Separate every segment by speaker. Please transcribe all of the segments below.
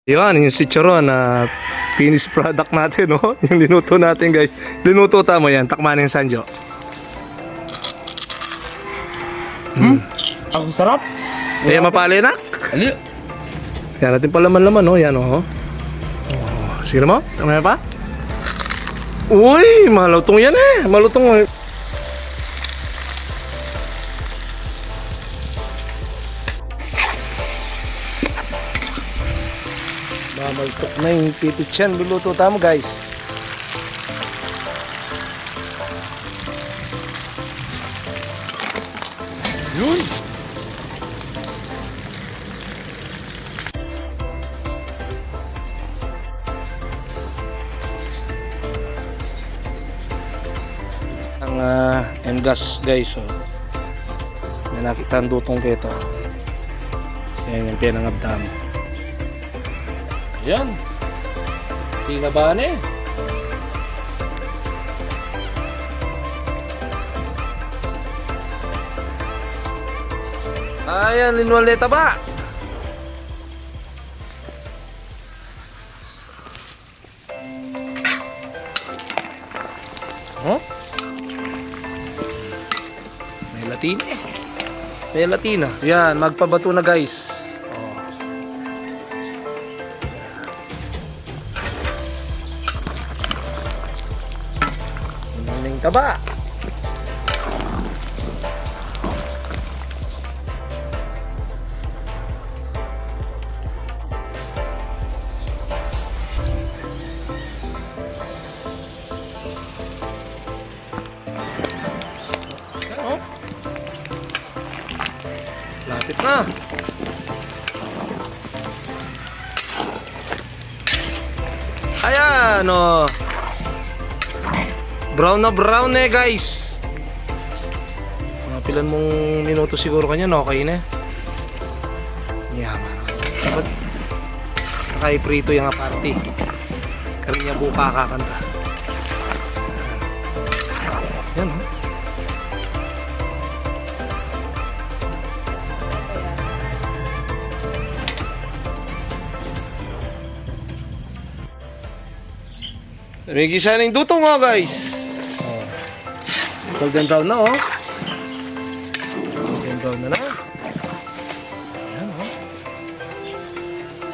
Speaker 1: Yan, yung chicharon na finished product natin, no? Yung linuto natin, guys. Linuto tamo yan. Takmanin Sanjo.
Speaker 2: Ang sarap.
Speaker 1: Kaya mapali na.
Speaker 2: Ali.
Speaker 1: Yan natin palaman-laman, no? Yan, oh. Sino mo? Tama pa? Uy, malutong yan eh. Malutong. Mamaltok na yung pipitsan. Luluto tamo, guys.
Speaker 2: Yun.
Speaker 1: Ang engas, guys, oh. May nakita ang dutong kito. Yan yung pinangabdam.
Speaker 2: Yan. Tinabahan eh.
Speaker 1: Ayan, linwaleta ba? Oh? May Latina eh. May Latina. Yan, magpabato na, guys. Oh. Maning taba. Oh. Lapit na. Ayan, oh. Brown na brown eh, guys. Mga pilan mong minuto siguro kanya, no? Okay na. Yaman. Dapat nakaiprito yung party. Karinya buka kakanta. Yan, oh. May gisa na yung dutong, oh, guys. Oh. Golden brown na, oh. Golden brown na. Ayan,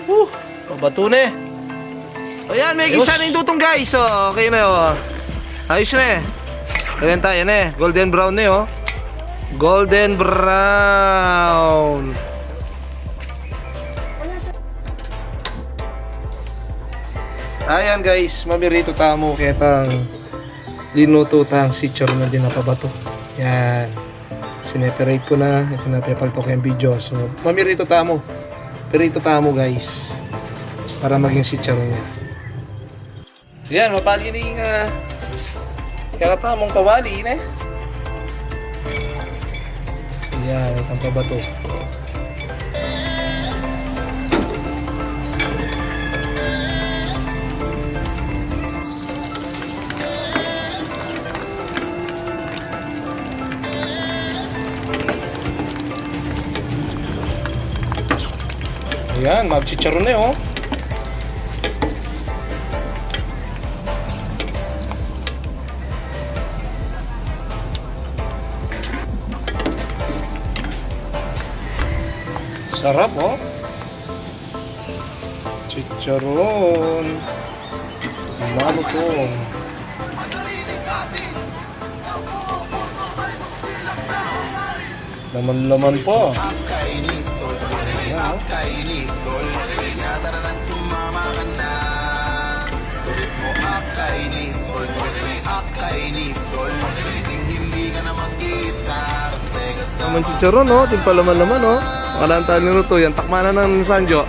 Speaker 1: oh. Pabato na eh. O yan, may gisa na yung dutong, guys. Oh, okay na, oh. Ayos na eh. Ayan tayo na eh. Golden brown na eh, oh. Golden brown. Ayan, guys, mamirito tamo ketang linuto tang chicharon na din napabato. Yan. Sineperate ko na. Ito na pepalto ko yung video. So, mamirito tamo. Perito tamo, guys. Para maging chicharon niya. Yan, mapali na yung kaya tamong kawali na. Yan, itang pabato. Ayan, magchicharon na, oh. Sarap, oh. Chicharon. Malutong. Laman-laman po. Naman chicharon, no? Timpalaman naman, no? Makaraan tayo niluto yan. Takmanan ng Sanjo.